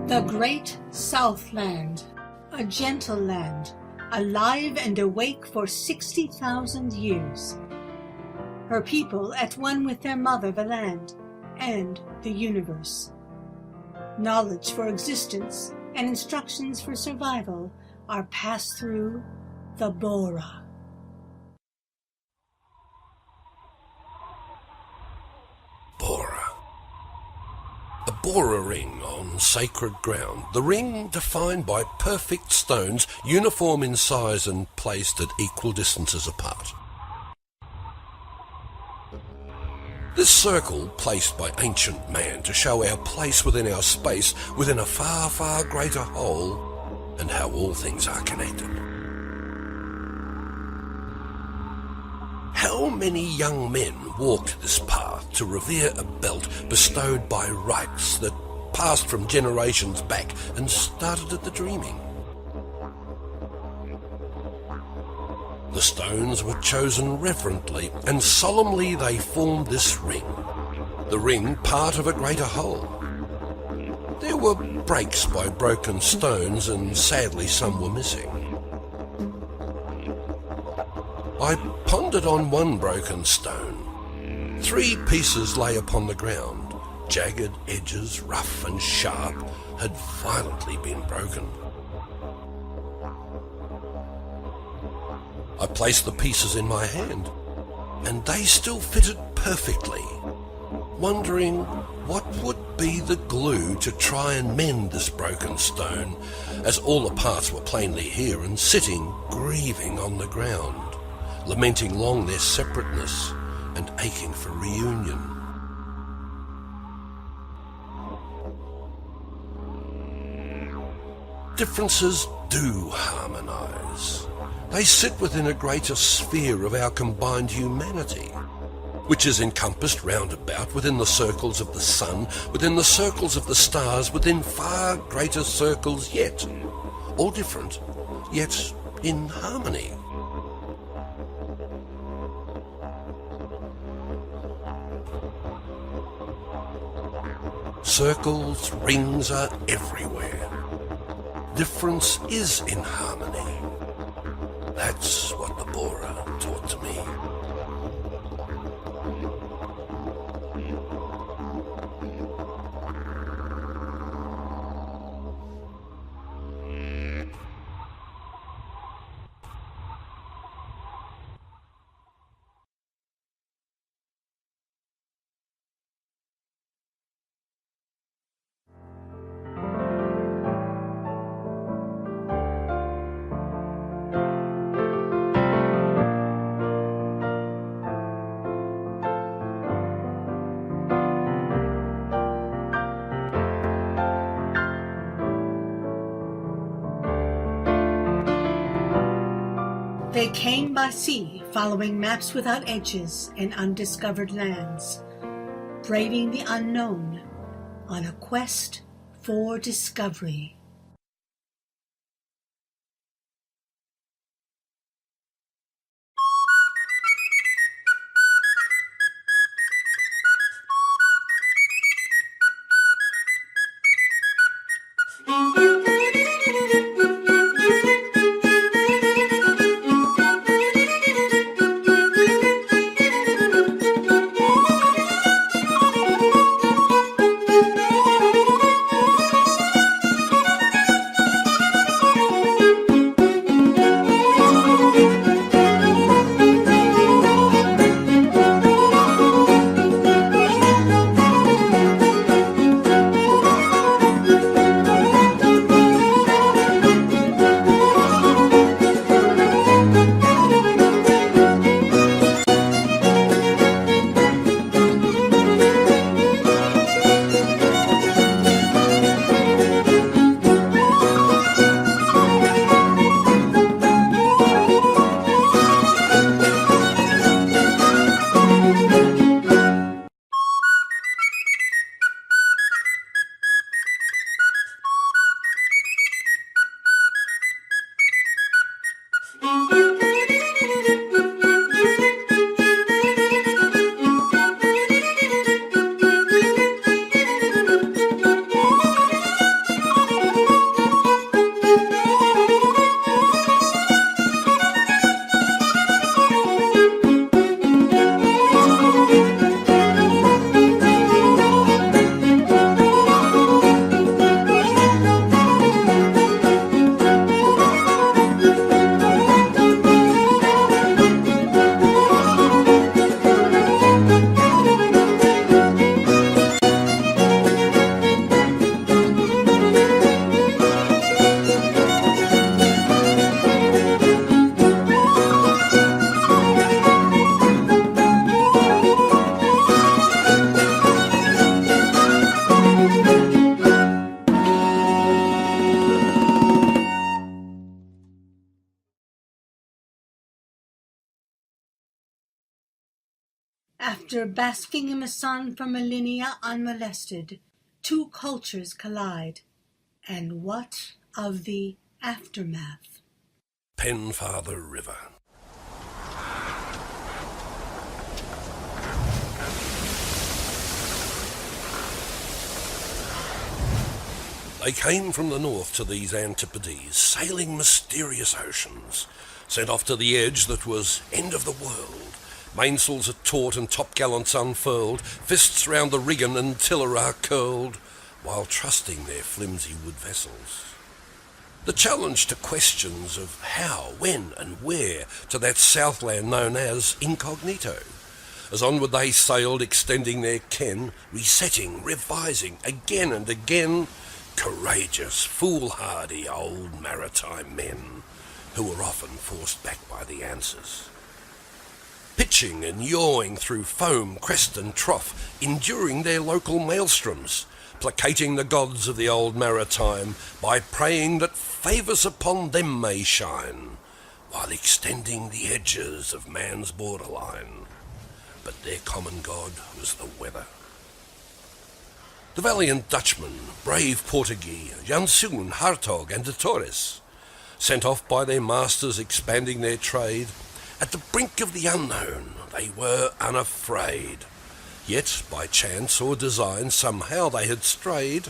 The great Southland, a gentle land, alive and awake for 60,000 years. Her people at one with their mother, the land, and the universe. Knowledge for existence and instructions for survival are passed through the Bora. Bora. A Bora ring on sacred ground. The ring defined by perfect stones, uniform in size and placed at equal distances apart. This circle, placed by ancient man to show our place within our space, within a far, far greater whole, and how all things are connected. How many young men walked this path to revere a belt bestowed by rites that passed from generations back and started at the dreaming? The stones were chosen reverently, and solemnly they formed this ring. The ring part of a greater whole. There were breaks by broken stones, and sadly some were missing. I pondered on one broken stone. 3 pieces lay upon the ground. Jagged edges, rough and sharp, had violently been broken. I placed the pieces in my hand, and they still fitted perfectly, wondering what would be the glue to try and mend this broken stone, as all the parts were plainly here and sitting, grieving on the ground, lamenting long their separateness and aching for reunion. Differences do harmonise. They sit within a greater sphere of our combined humanity, which is encompassed round about within the circles of the sun, within the circles of the stars, within far greater circles yet, all different, yet in harmony. Circles, rings are everywhere. Difference is in harmony. That's what the Bora taught to me. They came by sea, following maps without edges and undiscovered lands, braving the unknown on a quest for discovery. After basking in the sun for millennia unmolested, two cultures collide. And what of the aftermath? Penfather River. They came from the north to these antipodes, sailing mysterious oceans, sent off to the edge that was end of the world. Mainsails are taut and topgallants unfurled, fists round the rigging and tiller are curled, while trusting their flimsy wood vessels. The challenge to questions of how, when and where to that southland known as incognito. As onward they sailed, extending their ken, resetting, revising, again and again, courageous, foolhardy old maritime men, who were often forced back by the answers. Pitching and yawing through foam, crest and trough, enduring their local maelstroms, placating the gods of the old maritime by praying that favours upon them may shine, while extending the edges of man's borderline. But their common god was the weather. The valiant Dutchman, brave Portuguese, Jansoen, Hartog and de Torres, sent off by their masters expanding their trade, at the brink of the unknown they were unafraid. Yet, by chance or design, somehow they had strayed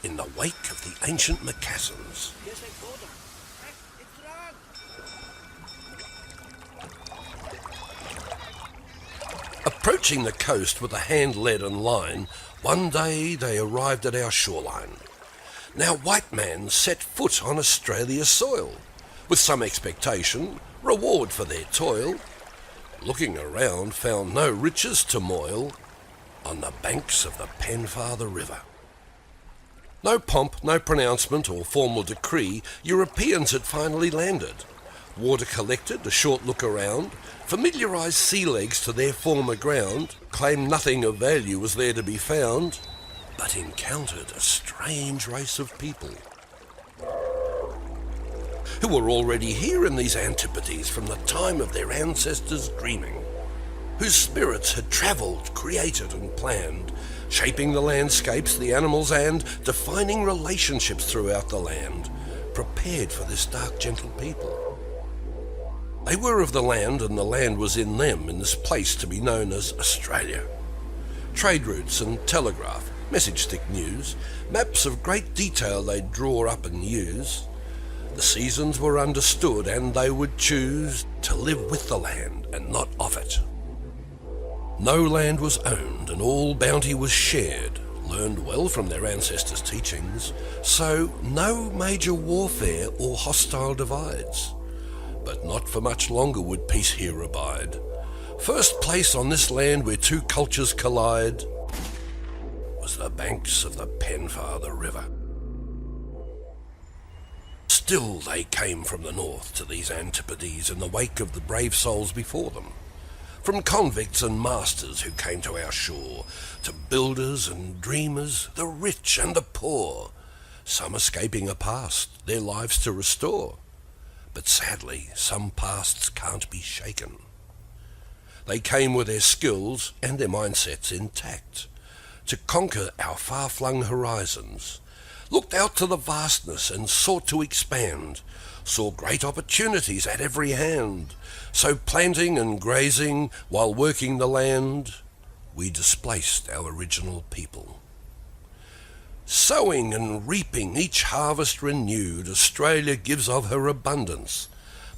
in the wake of the ancient Macassans. Approaching the coast with a hand lead and line, one day they arrived at our shoreline. Now white man set foot on Australia's soil, with some expectation, reward for their toil. Looking around, found no riches to moil on the banks of the Penfather River. No pomp, no pronouncement or formal decree, Europeans had finally landed. Water collected, a short look around, familiarised sea legs to their former ground, claimed nothing of value was there to be found, but encountered a strange race of people who were already here in these antipodes from the time of their ancestors' dreaming, whose spirits had travelled, created and planned, shaping the landscapes, the animals and defining relationships throughout the land, prepared for this dark, gentle people. They were of the land, and the land was in them, in this place to be known as Australia. Trade routes and telegraph, message-stick news, maps of great detail they'd draw up and use. The seasons were understood, and they would choose to live with the land and not of it. No land was owned, and all bounty was shared, learned well from their ancestors' teachings, so no major warfare or hostile divides. But not for much longer would peace here abide. First place on this land where two cultures collide was the banks of the Penfather River. Still they came from the north to these antipodes in the wake of the brave souls before them. From convicts and masters who came to our shore, to builders and dreamers, the rich and the poor, some escaping a past, their lives to restore. But sadly, some pasts can't be shaken. They came with their skills and their mindsets intact to conquer our far-flung horizons, looked out to the vastness and sought to expand, saw great opportunities at every hand. So planting and grazing while working the land, we displaced our original people. Sowing and reaping, each harvest renewed, Australia gives of her abundance.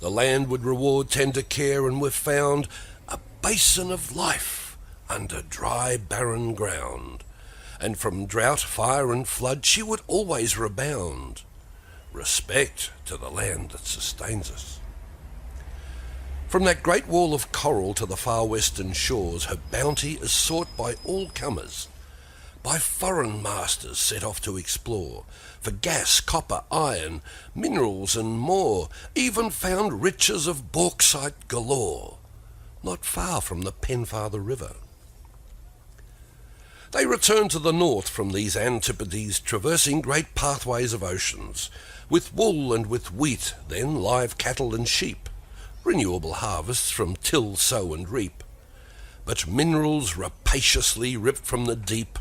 The land would reward tender care, and we've found a basin of life under dry, barren ground. And from drought, fire and flood she would always rebound. Respect to the land that sustains us. From that great wall of coral to the far western shores, her bounty is sought by all comers, by foreign masters set off to explore, for gas, copper, iron, minerals and more, even found riches of bauxite galore, not far from the Penfather River. They returned to the north from these antipodes, traversing great pathways of oceans, with wool and with wheat, then live cattle and sheep, renewable harvests from till, sow and reap. but minerals rapaciously ripped from the deep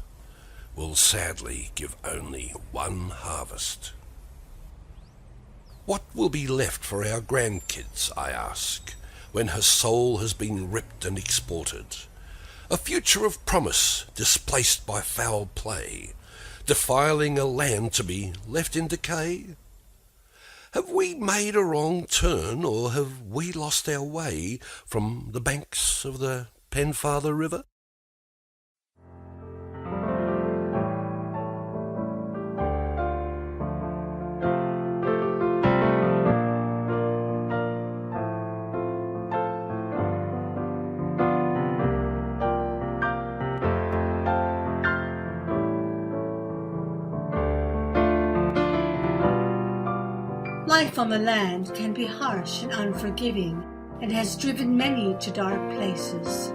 will sadly give only one harvest. What will be left for our grandkids, I ask, when her soul has been ripped and exported? A future of promise displaced by foul play, defiling a land to be left in decay? Have we made a wrong turn, or have we lost our way from the banks of the Penfather River? Life on the land can be harsh and unforgiving, and has driven many to dark places.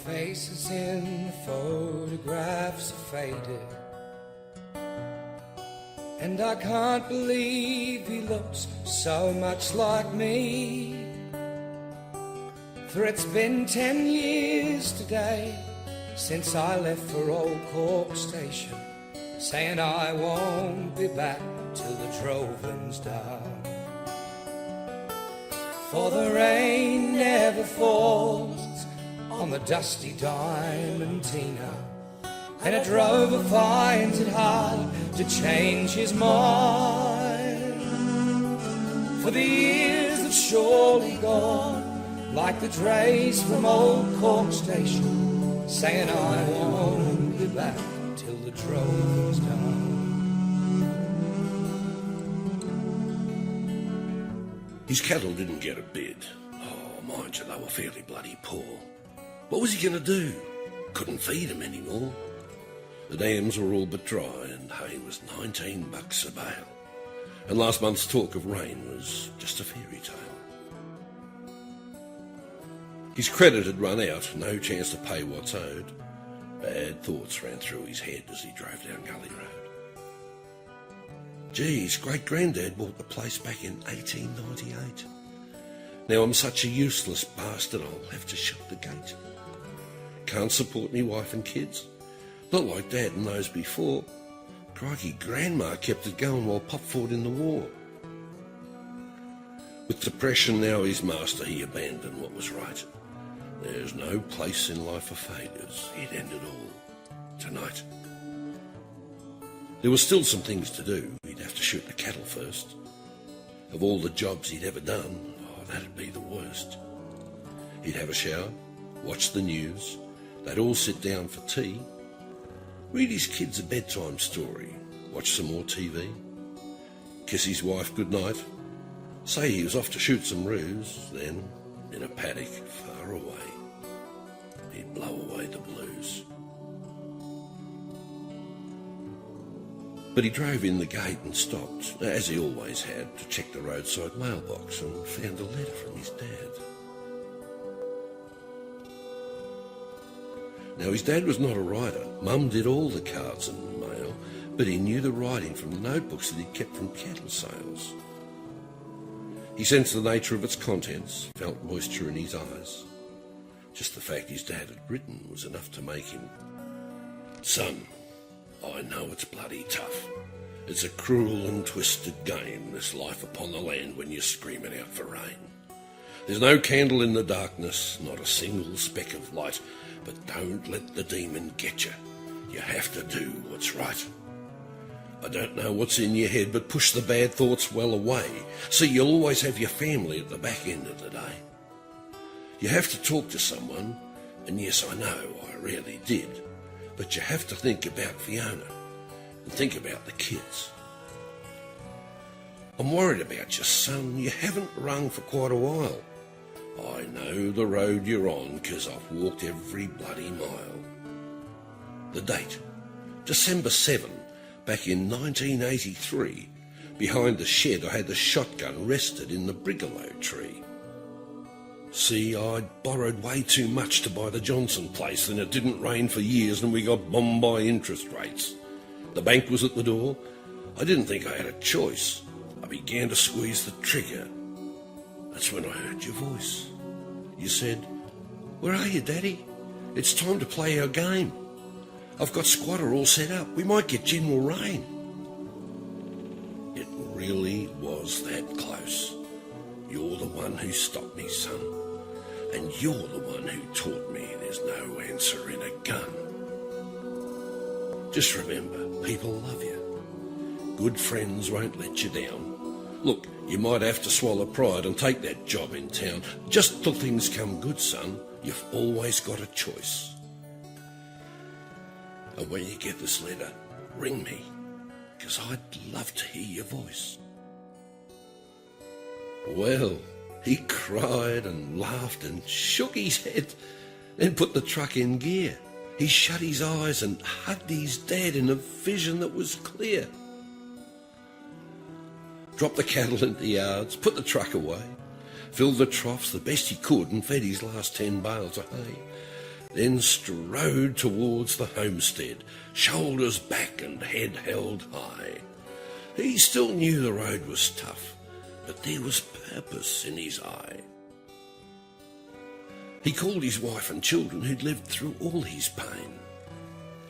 Faces in the photographs are faded, and I can't believe he looks so much like me. For it's been 10 years today since I left for old Cork Station, saying I won't be back till the droving's down. For the rain never falls on the dusty Diamantina, and a drover finds it hard to change his mind. For the years have surely gone like the drays from old Cork Station, saying I won't be back till the drover's done. His cattle didn't get a bid. Oh, mind you, they were fairly bloody poor. What was he going to do? Couldn't feed them anymore. The dams were all but dry, and hay was $19 a bale. And last month's talk of rain was just a fairy tale. His credit had run out, no chance to pay what's owed. Bad thoughts ran through his head as he drove down Gully Road. Gee, his great-granddad bought the place back in 1898. Now I'm such a useless bastard, I'll have to shut the gate. Can't support me wife and kids. Not like Dad and those before. Crikey, Grandma kept it going while Pop fought in the war. With depression now his master, he abandoned what was right. There's no place in life for failures. He'd end it all tonight. There were still some things to do. He'd have to shoot the cattle first. Of all the jobs he'd ever done, that'd be the worst. He'd have a shower, watch the news, they'd all sit down for tea, read his kids a bedtime story, watch some more TV, kiss his wife goodnight, say he was off to shoot some roos, then, in a paddock far away, he'd blow away the blues. But he drove in the gate and stopped, as he always had, to check the roadside mailbox and found a letter from his dad. Now, his dad was not a writer. Mum did all the cards and mail, but he knew the writing from the notebooks that he'd kept from cattle sales. He sensed the nature of its contents, felt moisture in his eyes. Just the fact his dad had written was enough to make him, "Son, I know it's bloody tough. It's a cruel and twisted game, this life upon the land when you're screaming out for rain. There's no candle in the darkness, not a single speck of light, but don't let the demon get you. You have to do what's right. I don't know what's in your head, but push the bad thoughts well away, so you'll always have your family at the back end of the day. You have to talk to someone, and yes, I know, I really did, but you have to think about Fiona and think about the kids. I'm worried about you, son. You haven't rung for quite a while. I know the road you're on, 'cause I've walked every bloody mile." The date, December 7, back in 1983, Behind the shed I had the shotgun rested in the brigalow tree. See, I'd borrowed way too much to buy the Johnson place, and it didn't rain for years and we got bombed by interest rates. The bank was at the door. I didn't think I had a choice. I began to squeeze the trigger. That's when I heard your voice. You said, "Where are you, Daddy? It's time to play our game. I've got squatter all set up. We might get general rain." It really was that close. You're the one who stopped me, son. And you're the one who taught me there's no answer in a gun. Just remember, people love you. Good friends won't let you down. Look, you might have to swallow pride and take that job in town. Just till things come good, son, you've always got a choice. And when you get this letter, ring me, because I'd love to hear your voice. Well, he cried and laughed and shook his head, then put the truck in gear. He shut his eyes and hugged his dad in a vision that was clear. Dropped the cattle into the yards, put the truck away, filled the troughs the best he could and fed his last 10 bales of hay, then strode towards the homestead, shoulders back and head held high. He still knew the road was tough, but there was purpose in his eye. He called his wife and children who'd lived through all his pain.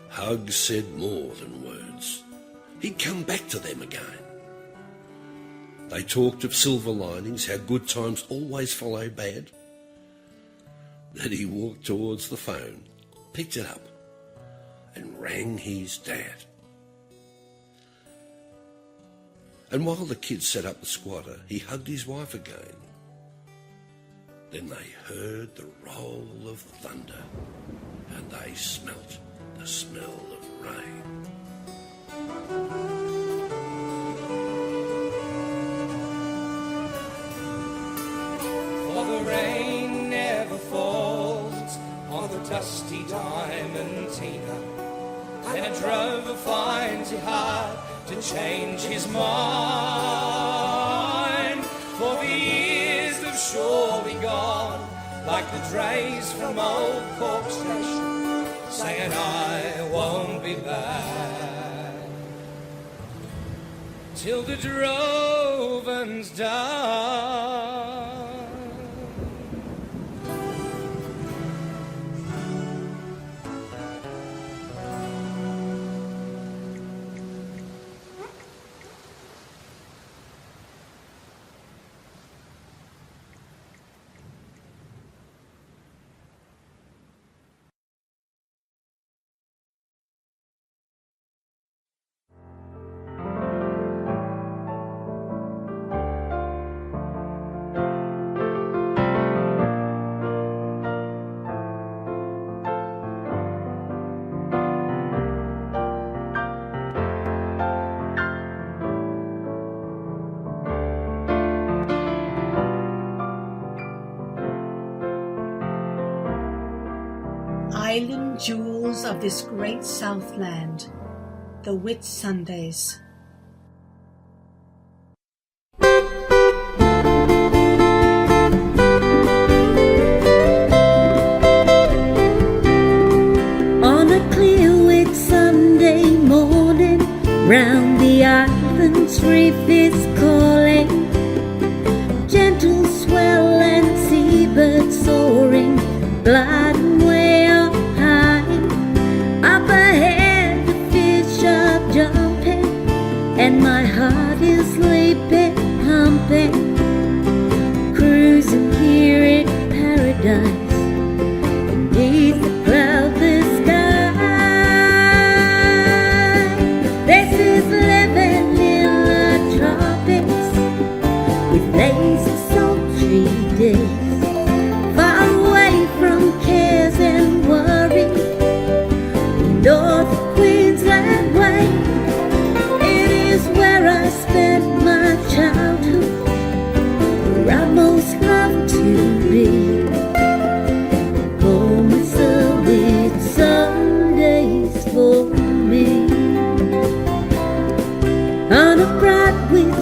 Hugs said more than words. He'd come back to them again. They talked of silver linings, how good times always follow bad. Then he walked towards the phone, picked it up, and rang his dad. And while the kids set up the squatter, he hugged his wife again. Then they heard the roll of thunder, and they smelt the smell of rain. For the rain never falls on the dusty Diamantina, and a drover finds it hard to change his mind. For the years have surely gone, like the drays from old Cork Station, saying I won't be back till the droven's done. Island jewels of this great Southland, the Whit Sundays. On a clear Whit Sunday morning, round the island's reef is calling, gentle swell and seabirds soaring, gliding way up high. Up ahead the fish are jumping, and my heart is leaping, pumping, cruising here in paradise, beneath the cloudless sky. This is living in the tropics, with lazy sultry days, far away from cares and worry, North Queensland way. It is where I spent my childhood, where I most loved to be. Home is a Whit Sundays for me. On a bright Whit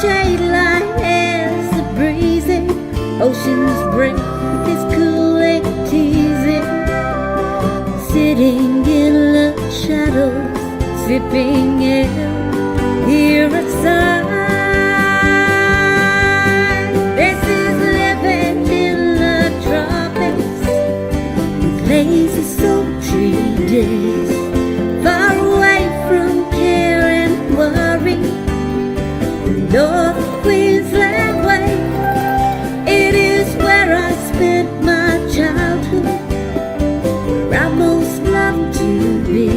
shade line as the breezing ocean's breath is cool and teasing. Sitting in the shadows, sipping air, hear a sigh. This is living in the tropics, with lazy sultry days, far away from care and worry. North Queensland way, it is where I spent my childhood, where I most loved to be.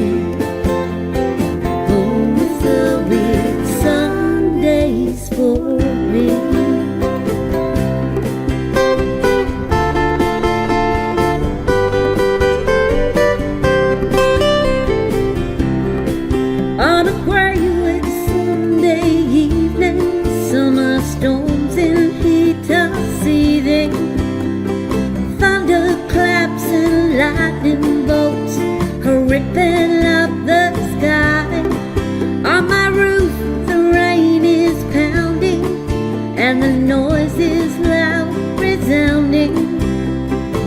Home with the weird Sundays for me. On a grey wet Sunday evening, summer storms in heat are seething. Thunderclaps and lightning bolts are ripping up the sky. On my roof the rain is pounding, and the noise is loud, resounding,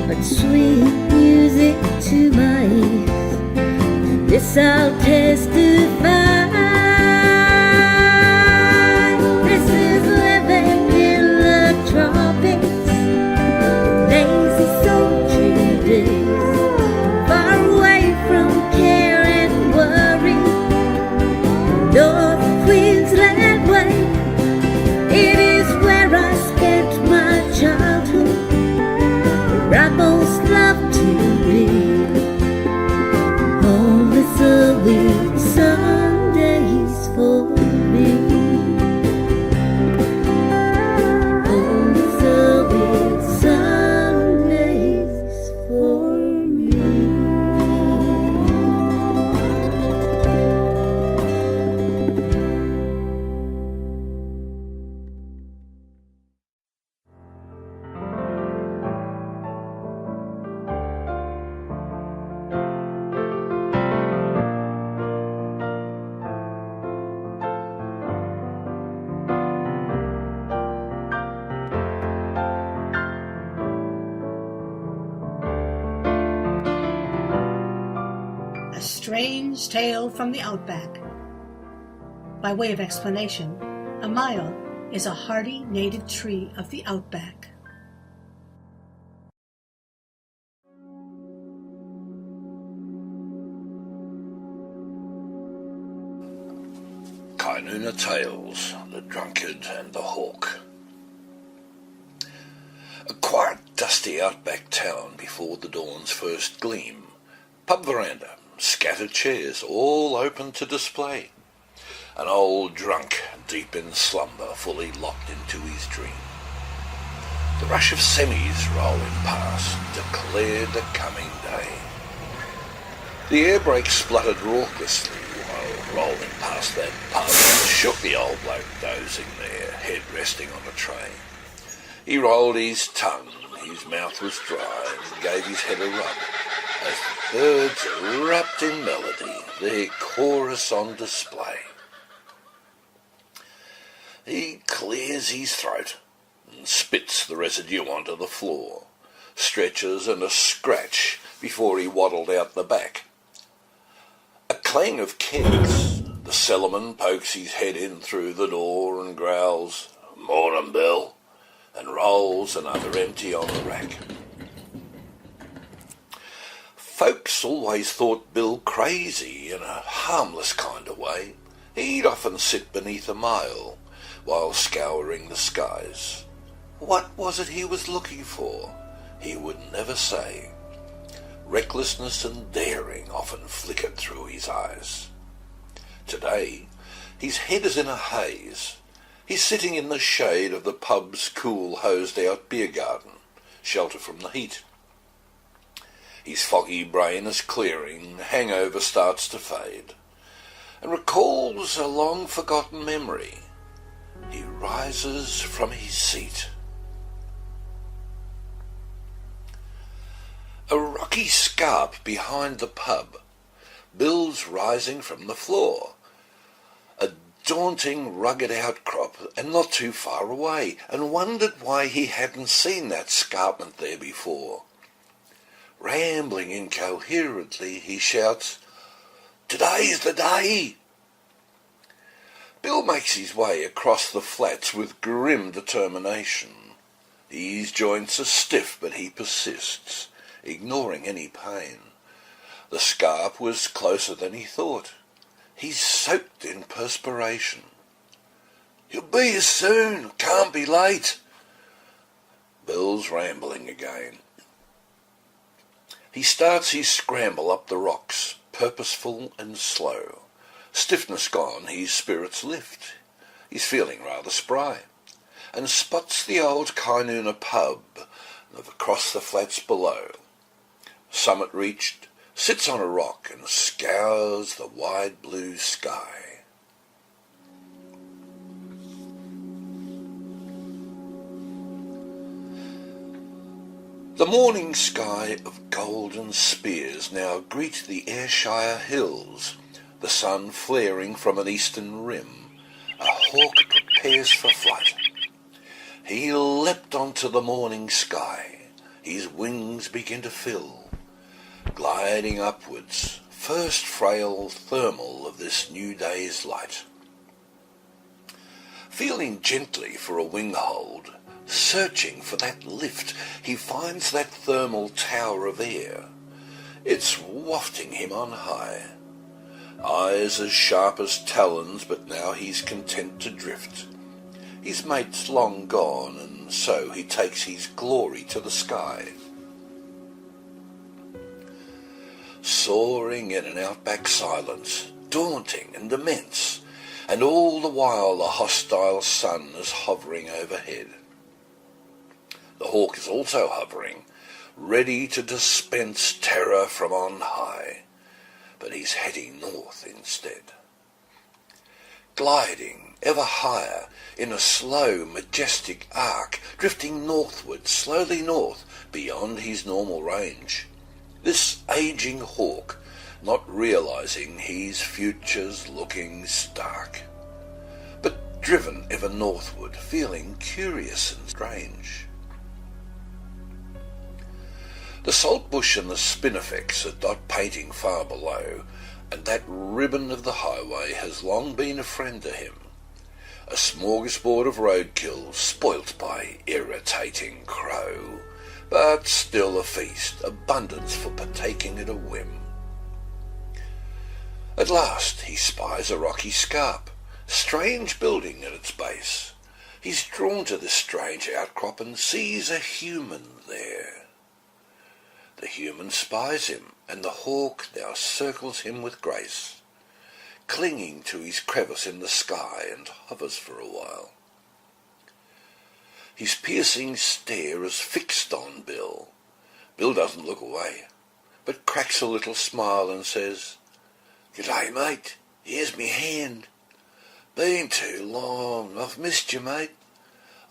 but sweet music to my ears. To this I'll testify. This is living in the tropics, lazy sultry days, far away from care and worry. North Queensland way, it is where I spent my childhood, where I most loved to be. Home with the weird Sundays for me. Home with the weird Sundays for me. A Strange Tale from the Outback. By way of explanation, a myall is a hardy native tree of the outback. Kainuna Tales, The Drunkard and the Hawk. A quiet, dusty outback town before the dawn's first gleam. Pub veranda, scattered chairs, all open to display. An old drunk, deep in slumber, fully locked into his dream. The rush of semis rolling past declared the coming day. The air brake spluttered raucously while rolling past that pub and shook the old bloke dozing there, head resting on a tray. He rolled his tongue, his mouth was dry, and gave his head a rub, as the birds wrapped in melody, their chorus on display. He clears his throat and spits the residue onto the floor, stretches and a scratch before he waddled out the back. A clang of kegs, the cellarman pokes his head in through the door and growls, "Morning, Bill," and rolls another empty on the rack. Folks always thought Bill crazy in a harmless kind of way. He'd often sit beneath a myall while scouring the skies. What was it he was looking for? He would never say. Recklessness and daring often flickered through his eyes. Today, his head is in a haze. He's sitting in the shade of the pub's cool, hosed-out beer garden, shelter from the heat. His foggy brain is clearing, hangover starts to fade, and recalls a long-forgotten memory. He rises from his seat. A rocky scarp behind the pub. Bill's rising from the floor. A daunting, rugged outcrop and not too far away, and wondered why he hadn't seen that scarpment there before. Rambling incoherently, he shouts, "Today's the day!" Bill makes his way across the flats with grim determination. His joints are stiff, but he persists, ignoring any pain. The scarp was closer than he thought. He's soaked in perspiration. "You'll be here soon. Can't be late." Bill's rambling again. He starts his scramble up the rocks, purposeful and slow. Stiffness gone, his spirits lift. He's feeling rather spry, and spots the old Kainuna pub across the flats below. Summit reached, sits on a rock and scours the wide blue sky. The morning sky of golden spears now greet the Ayrshire hills, the sun flaring from an eastern rim. A hawk prepares for flight. He leapt onto the morning sky. His wings begin to fill. Gliding upwards, first frail thermal of this new day's light. Feeling gently for a wing hold, searching for that lift, he finds that thermal tower of air. It's wafting him on high. Eyes as sharp as talons, but now he's content to drift. His mate's long gone, and so he takes his glory to the sky. Soaring in an outback silence, daunting and immense, and all the while the hostile sun is hovering overhead. The hawk is also hovering, ready to dispense terror from on high, but he's heading north instead. Gliding ever higher in a slow, majestic arc, drifting northward, slowly north, beyond his normal range. This aging hawk, not realizing his future's looking stark, but driven ever northward, feeling curious and strange. The saltbush and the spinifex are dot painting far below, and that ribbon of the highway has long been a friend to him. A smorgasbord of roadkill spoilt by irritating crow, but still a feast, abundance for partaking at a whim. At last he spies a rocky scarp, strange building at its base. He's drawn to this strange outcrop and sees a human there. The human spies him, and the hawk now circles him with grace, clinging to his crevice in the sky, and hovers for a while. His piercing stare is fixed on Bill. Bill doesn't look away, but cracks a little smile and says, "G'day, mate. Here's me hand. Been too long. I've missed you, mate.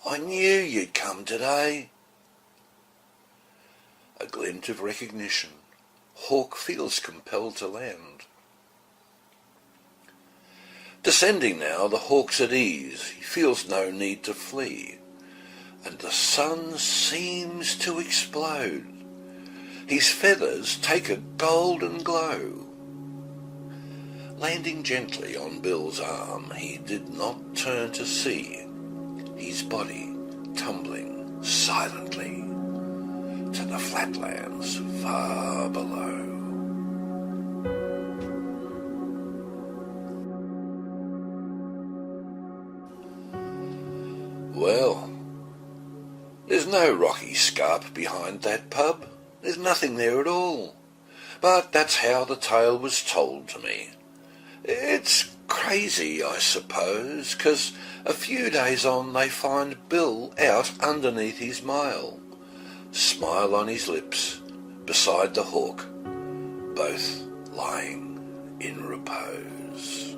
I knew you'd come today." A glint of recognition. Hawk feels compelled to land. Descending now, the hawk's at ease. He feels no need to flee. And the sun seems to explode. His feathers take a golden glow. Landing gently on Bill's arm, he did not turn to see his body tumbling silently to the flatlands far below. Well, there's no rocky scarp behind that pub. There's nothing there at all. But that's how the tale was told to me. It's crazy, I suppose, 'cause a few days on they find Bill out underneath his mile, smile on his lips, beside the hawk, both lying in repose.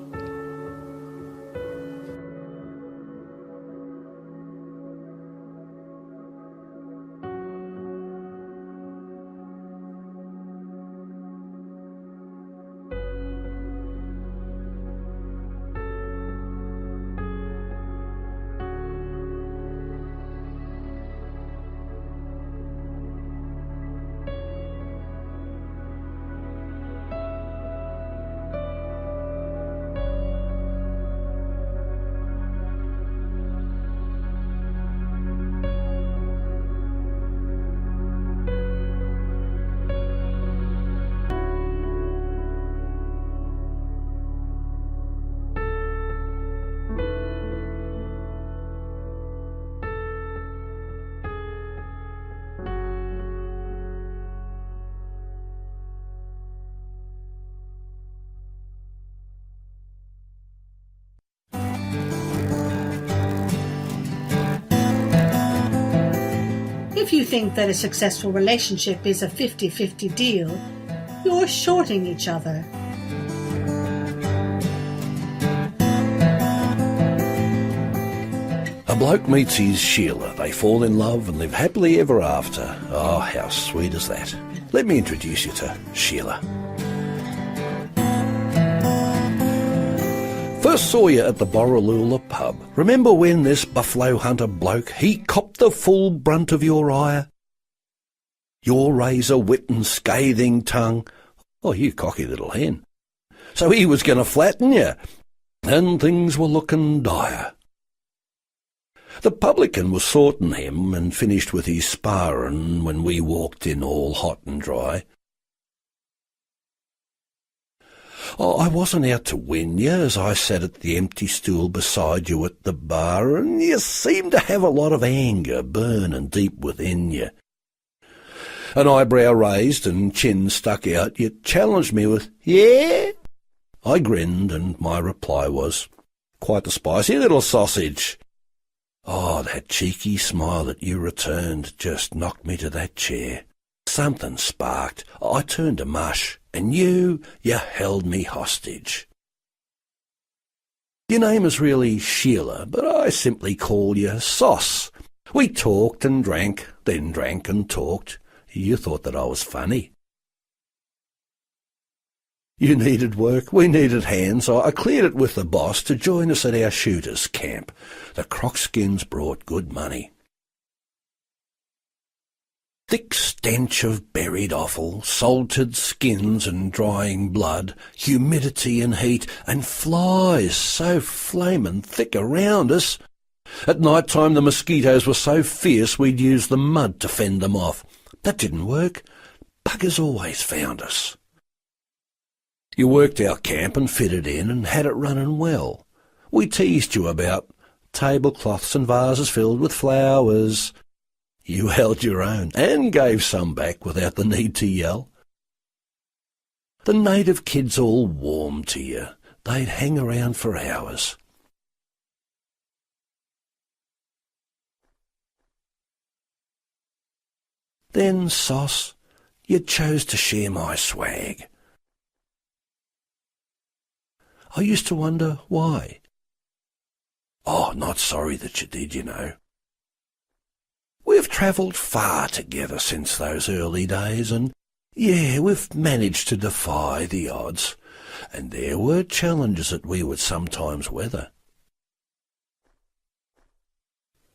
If you think that a successful relationship is a 50-50 deal, you're shorting each other. A bloke meets his Sheila, they fall in love and live happily ever after. Oh, how sweet is that? Let me introduce you to Sheila. First saw you at the Borroloola pub. Remember when this buffalo hunter bloke, he copped the full brunt of your ire? Your razor wit and scathing tongue. Oh, you cocky little hen. So he was going to flatten you, and things were looking dire. The publican was sorting him and finished with his sparring when we walked in all hot and dry. Oh, I wasn't out to win you as I sat at the empty stool beside you at the bar, and you seemed to have a lot of anger burning deep within you. An eyebrow raised and chin stuck out, you challenged me with, "Yeah?" I grinned, and my reply was, "Quite a spicy little sausage." Oh, that cheeky smile that you returned just knocked me to that chair. Something sparked. I turned to mush, and you held me hostage. Your name is really Sheila, but I simply call you Sauce. We talked and drank, then drank and talked. You thought that I was funny. You needed work, we needed hands. I cleared it with the boss to join us at our shooters' camp. The croc-skins brought good money. Thick stench of buried offal, salted skins and drying blood, humidity and heat, and flies so flamin' thick around us. At night time the mosquitoes were so fierce we'd use the mud to fend them off. That didn't work. Buggers always found us. You worked our camp and fitted in and had it running well. We teased you about tablecloths and vases filled with flowers. You held your own and gave some back without the need to yell. The native kids all warmed to you. They'd hang around for hours. Then, Sauce, you chose to share my swag. I used to wonder why. Oh, not sorry that you did, you know. We've travelled far together since those early days, and yeah, we've managed to defy the odds, and there were challenges that we would sometimes weather.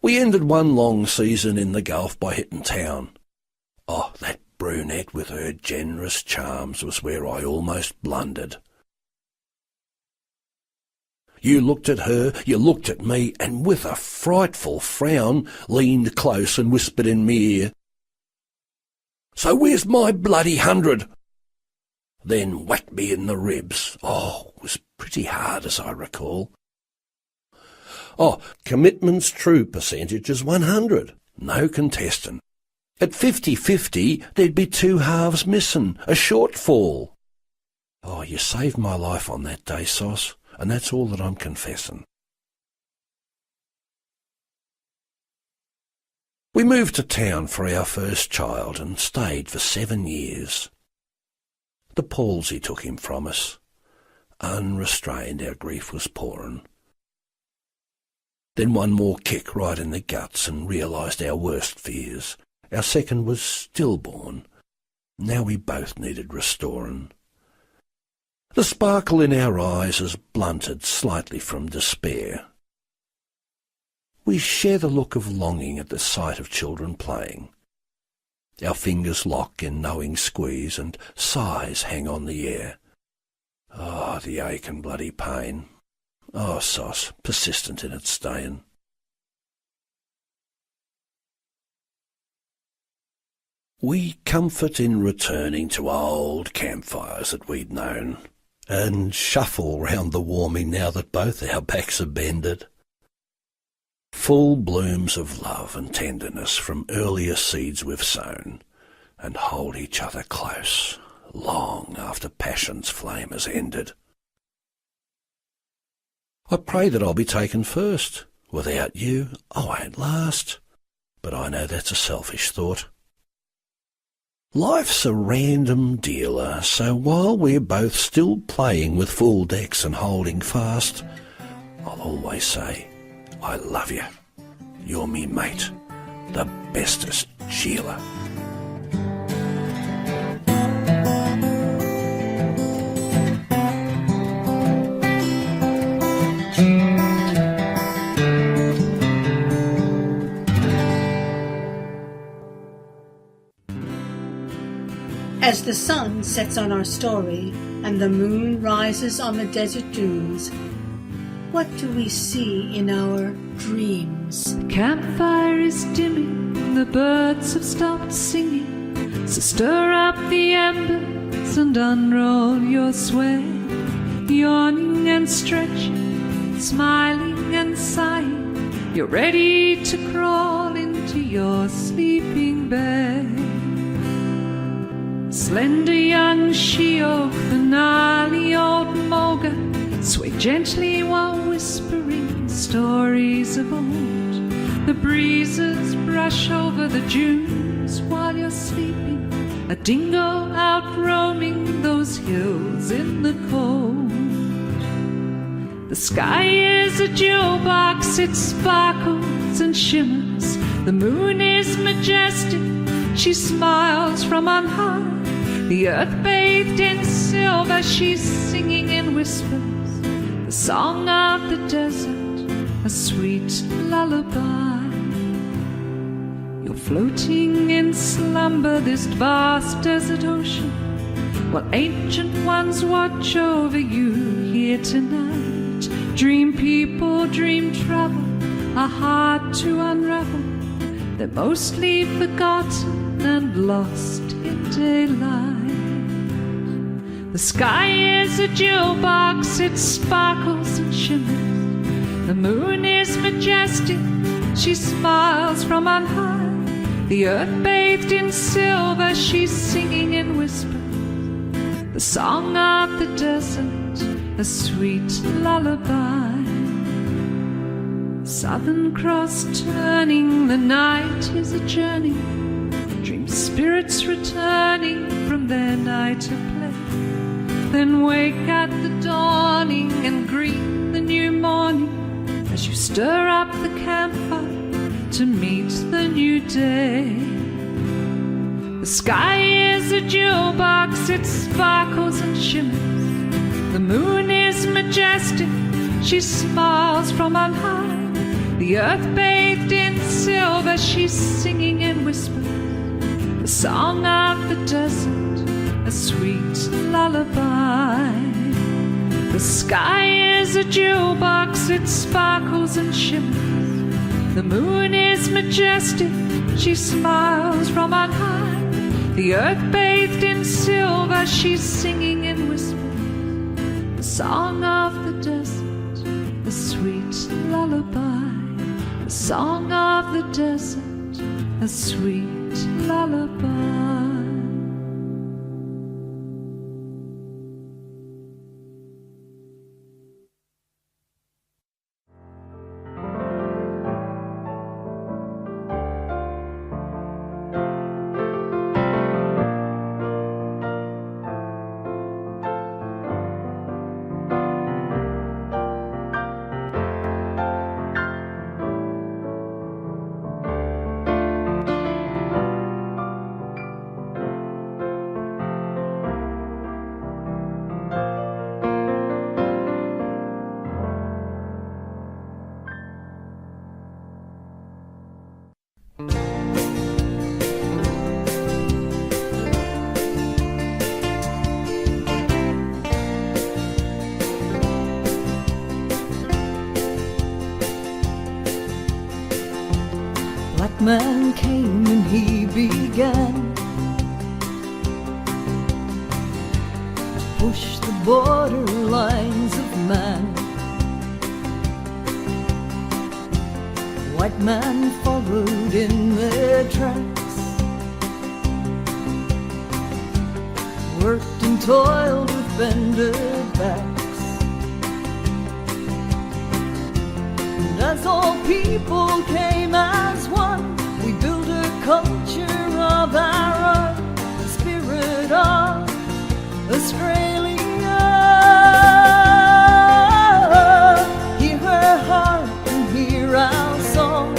We ended one long season in the Gulf by hitting town. Oh, that brunette with her generous charms was where I almost blundered. You looked at her, you looked at me, and with a frightful frown leaned close and whispered in me ear, "So where's my bloody 100? Then whacked me in the ribs. Oh, it was pretty hard as I recall. Oh, commitment's true percentage is 100, no contesting. At 50-50, there'd be 2 halves missing, a shortfall. Oh, you saved my life on that day, Sauce, and that's all that I'm confessing." We moved to town for our first child and stayed for 7 years. The palsy took him from us. Unrestrained, our grief was pouring. Then one more kick right in the guts and realised our worst fears. Our second was stillborn. Now we both needed restoring. The sparkle in our eyes is blunted slightly from despair. We share the look of longing at the sight of children playing. Our fingers lock in knowing squeeze and sighs hang on the air. Oh, the ache and bloody pain. Oh, Sauce, persistent in its staying. We comfort in returning to old campfires that we'd known, and shuffle round the warming now that both our backs are bended. Full blooms of love and tenderness from earlier seeds we've sown, and hold each other close, long after passion's flame has ended. I pray that I'll be taken first. Without you, I won't last. but I know that's a selfish thought. Life's a random dealer, so while we're both still playing with full decks and holding fast, I'll always say, I love you. You're me mate, the bestest Sheila. As the sun sets on our story and the moon rises on the desert dunes, what do we see in our dreams? Campfire is dimming, the birds have stopped singing, so stir up the embers and unroll your sway, yawning and stretching, smiling and sighing, you're ready to crawl into your sleeping bed. Slender young she-oak, the gnarly old moga, sway gently while whispering stories of old. The breezes brush over the dunes while you're sleeping, a dingo out roaming those hills in the cold. The sky is a jewel box, it sparkles and shimmers. The moon is majestic, she smiles from on high. The earth bathed in silver, she's singing in whispers, the song of the desert, a sweet lullaby. You're floating in slumber, this vast desert ocean, while ancient ones watch over you here tonight. Dream people, dream travel, are hard to unravel, they're mostly forgotten and lost in daylight. The sky is a jewel box, it sparkles and shimmers. The moon is majestic, she smiles from on high. The earth bathed in silver, she's singing in whispers, the song of the desert, a sweet lullaby. Southern Cross turning, the night is a journey, dream spirits returning from their night of play. Then wake at the dawning and greet the new morning as you stir up the campfire to meet the new day. The sky is a jewel box, it sparkles and shimmers. The moon is majestic, she smiles from on high. The earth bathed in silver, she's singing in whispers, the song of the desert, a sweet lullaby. The sky is a jewel box, it sparkles and shimmers. The moon is majestic, she smiles from on high. The earth bathed in silver, she's singing in whispers, the song of the desert, a sweet lullaby. The song of the desert, a sweet lullaby. Man came and he began to push the borderlines of man. White man followed in their tracks, worked and toiled with bended backs, and as all people came as one, we Australia. Hear her heart and hear our song.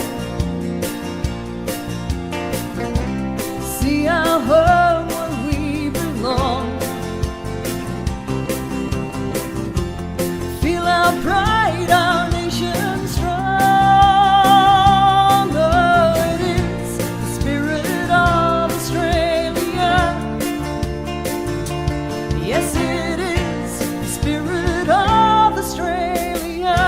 See our home where we belong. Feel our pride, our nation strong. Oh, it is the spirit of Australia. Yes, it is the spirit of Australia.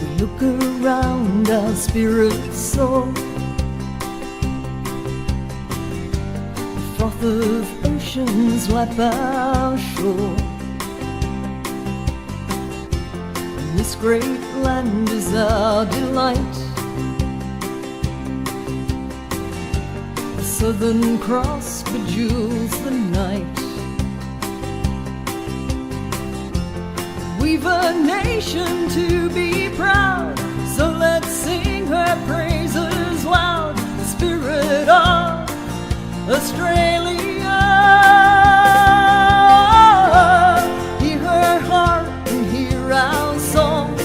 We look around, our spirits soar. The froth of oceans lap our shore. And this great land is our delight. The Southern Cross bejewels the night. We've a nation to be proud, so let's sing her praises loud. The spirit of Australia. Hear her heart and hear our song.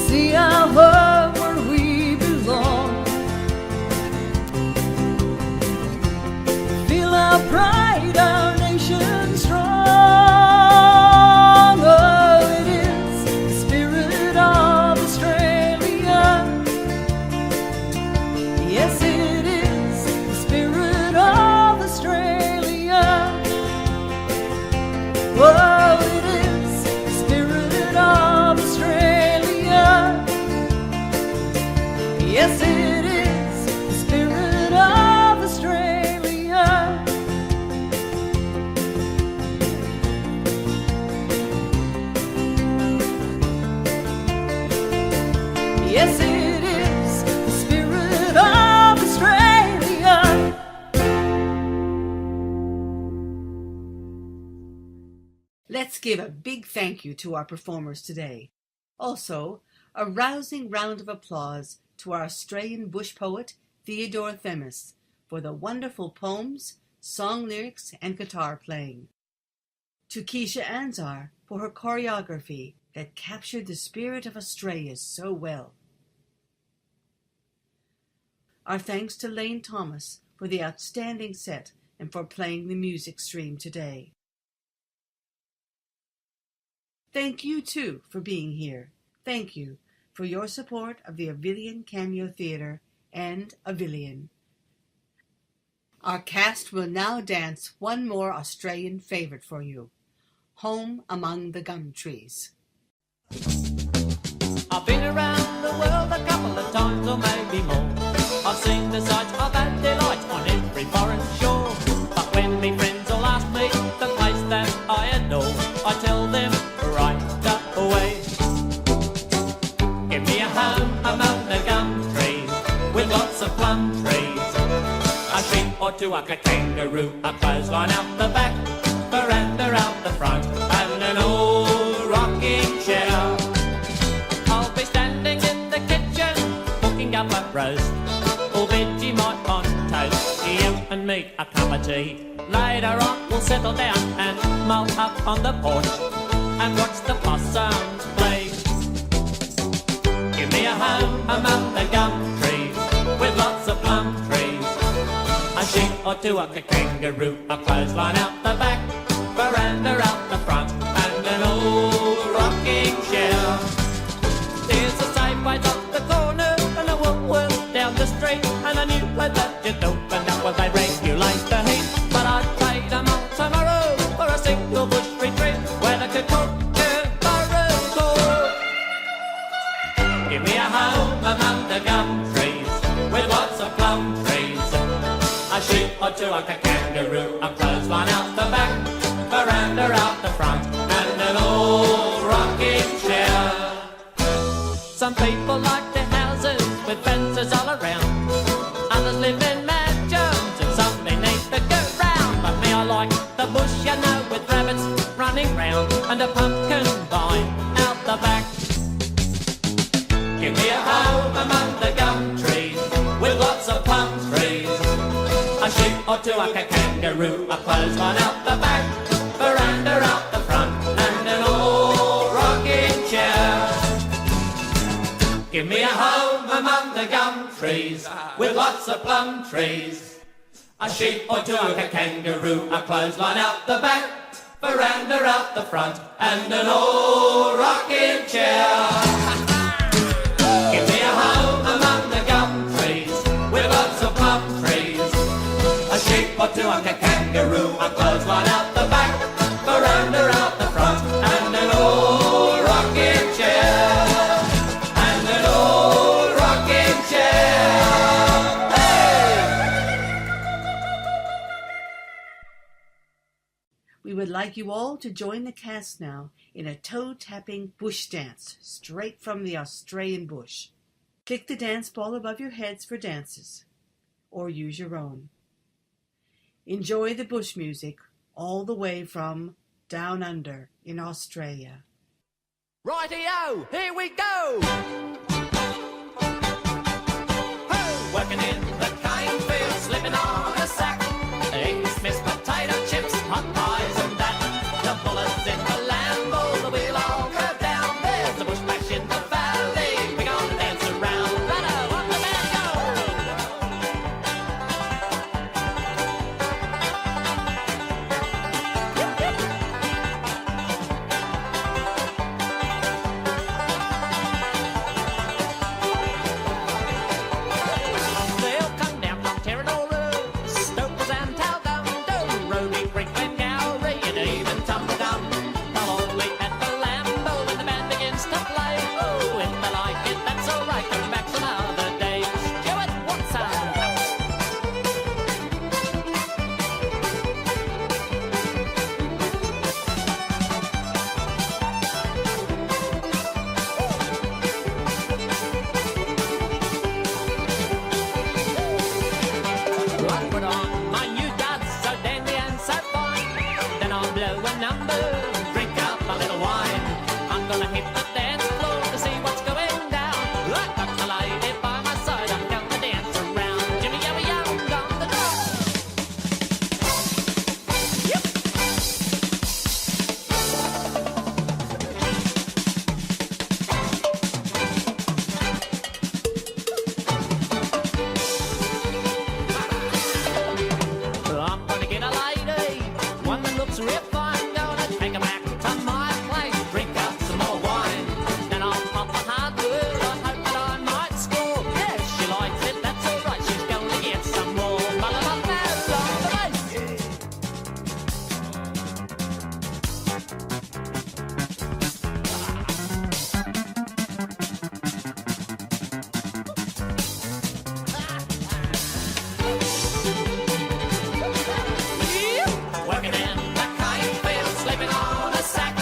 See our home where we belong. Feel our pride, our nation strong. Oh, it is the spirit of Australia. Yes, it is the spirit of Australia. Oh, it is the spirit of Australia. Yes, it is the spirit of Australia. Yes, it is the spirit of Australia. Let's give a big thank you to our performers today. Also, a rousing round of applause to our Australian bush poet, Theadore Themis, for the wonderful poems, song lyrics, and guitar playing. To Keeshe Ansar for her choreography that captured the spirit of Australia so well. Our thanks to Layne Thomas for the outstanding set and for playing the music stream today. Thank you, too, for being here. Thank you for your support of the Avilion Cameo Theatre and Avilion. Our cast will now dance one more Australian favorite for you, Home Among the Gum Trees. I've been around the world a couple of times or maybe more. I've seen the sights, I've had delight on every foreign shore. But when me friends all ask me the place that I adore, I tell them right away. Give me a home among the gum trees with lots of plum trees. A sheep or two, like a kangaroo, a clothesline out the back, veranda out the front, and an old rocking chair. I'll be standing in the kitchen, cooking up a roast, or Vegemite on toast, you and me a cup of tea. Later on we'll settle down and mull up on the porch and watch the possums play. Give me a home among the gum trees with lots of plum trees. A sheep or two, like a kangaroo, a clothesline out the back, veranda out the front, and an old rocking chair. There's a Safeways up the corner and a Woolworths down the street, and I knew that you'd open up while they regulate the heat. But I'd trade them all tomorrow for a single bush retreat where they could cook tomorrow. Give me a home among the gum trees with lots of plum trees. A sheep or two, like a kangaroo, a clothesline out the back, veranda out the front, and an old rocking chair. Some people like their houses with fences all around. Others live in mansions or two like a kangaroo, a clothesline out the back, veranda out the front, and an old rocking chair. Give me a home among the gum trees, with lots of plum trees. A sheep or two like a kangaroo, a clothesline out the back, veranda out the front, and an old rocking chair. Give me a home among the gum trees, with lots of plum trees. A sheep or two like a kangaroo, a clothesline out the back, veranda out the front, and an old rocking chair. And an old rocking chair. Hey! We would like you all to join the cast now in a toe-tapping bush dance straight from the Australian bush. Click the dance ball above your heads for dances, or use your own. Enjoy the bush music all the way from down under in Australia. Righty-o, here we go! Ho! Working in the cane field, slipping on a sack. Eggs, missed potato chips, hot pies and that. The bullets in the Lambo, the wheel all go down. There's a bush bash in the valley, we're gonna dance around. Right-o, on the band go! They'll come down from Terranora, Stokers and Talgum, Roby, Brickland, Gowrie, and even Tumbledum. They'll all wait at the Lambo when the band begins to play. Oh, if they like it, that's alright, come back some other day. Go at one side. I put on my new duds, so dandy and so fine. Then I'll blow a number, drink up a little wine. I'm gonna hit the dance floor to see what's going down. I've got my lady by my side, I'm gonna dance around. Jimmy, yabba, yum, on the drum. Yep. I'm gonna get a lady, one that looks real fine. Gonna take her back to my place, drink up some more wine. Then I'll pop a hard word, I hope that I might score. Yeah, if she likes it, that's alright, she's gonna get some more. Malalamas on the bass. Working in the cane field, sleeping on a sack.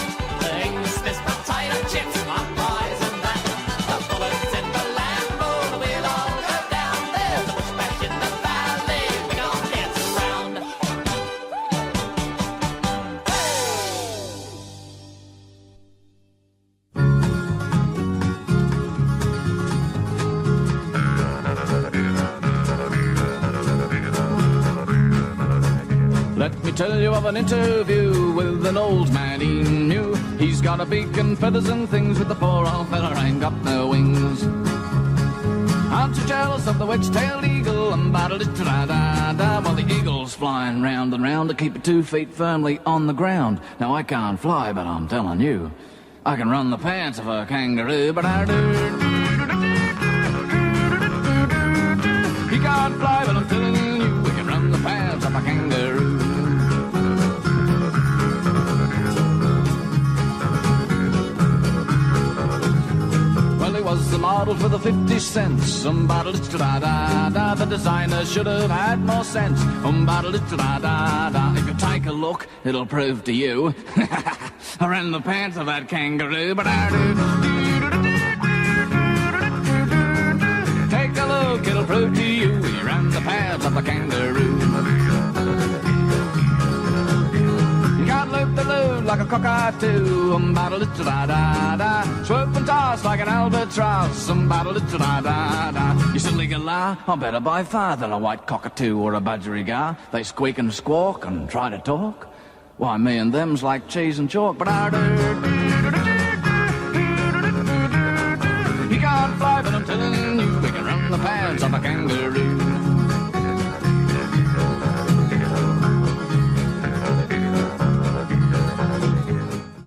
Eggs, missed potato chips, hot pies and that. The bullets in the Lambo, the wheel all go down. There's a bush bash in the valley, we're gonna dance around. Let me tell you of an interview with an old man he knew. He's got a beak and feathers and things, but the poor old fella ain't got no wings. Aren't you jealous of the wedge-tailed eagle? And ba-da-da-da-da-da. Well, the eagle's flying round and round to keep your 2 feet firmly on the ground. Now, I can't fly, but I'm telling you, I can run the pants of a kangaroo. He can't fly, but I'm telling you, we can run the pants of a kangaroo. Well, he was the model for the 50 cents. Da-da-da-da-da. The designer should have had more sense. Da-da-da-da-da. If you take a look, it'll prove to you. I ran the pants of that kangaroo. Take a look, it'll prove to you. He ran the pants of the kangaroo. You can't loop the loon like a cockatoo, da-da-da-da. Swoop and toss like an albatross, da-da-da-da. You silly galah, I'm better by far than a white cockatoo or a budgerigar. They squeak and squawk and try to talk. Why, me and them's like cheese and chalk, but he can't fly, but I'm telling you, we can run the pads of a kangaroo.